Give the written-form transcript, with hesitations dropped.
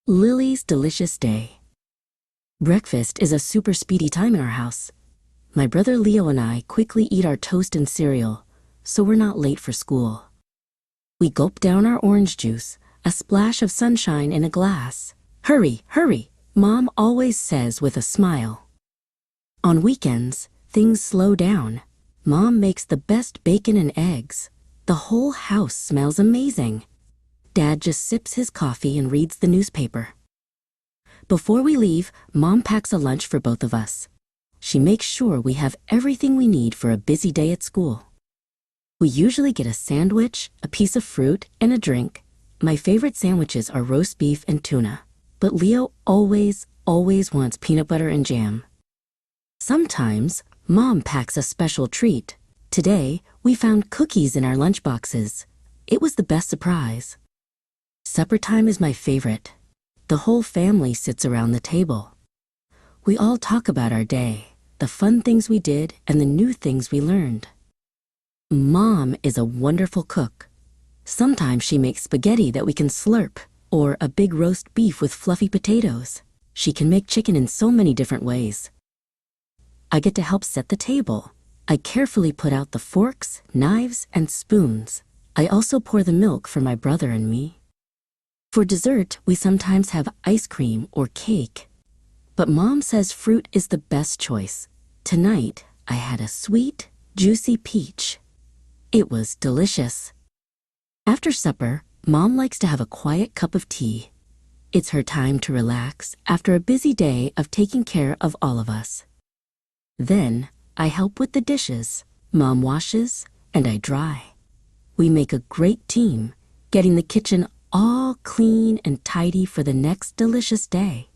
Lily's delicious day. Breakfast is a super speedy time in our house. My brother Leo and I quickly eat our toast and cereal, so we're not late for school. We gulp down our orange juice, a splash of sunshine in a glass. Hurry, hurry, Mom always says with a smile. On weekends, things slow down. Mom makes the best bacon and eggs. The whole house smells amazing. Dad just sips his coffee and reads the newspaper. Before we leave, Mom packs a lunch for both of us. She makes sure we have everything we need for a busy day at school. We usually get a sandwich, a piece of fruit, and a drink. My favorite sandwiches are roast beef and tuna, but Leo always wants peanut butter and jam. Sometimes, Mom packs a special treat. Today, we found cookies in our lunchboxes. It was the best surprise. Supper time is my favorite. The whole family sits around the table. We all talk about our day, the fun things we did, and the new things we learned. Mom is a wonderful cook. Sometimes she makes spaghetti that we can slurp, or a big roast beef with fluffy potatoes. She can make chicken in so many different ways. I get to help set the table. I carefully put out the forks, knives, and spoons. I also pour the milk for my brother and me. For dessert, we sometimes have ice cream or cake. But Mom says fruit is the best choice. Tonight, I had a sweet, juicy peach. It was delicious. After supper, Mom likes to have a quiet cup of tea. It's her time to relax after a busy day of taking care of all of us. Then, I help with the dishes. Mom washes, and I dry. We make a great team, getting the kitchen all clean and tidy for the next delicious day.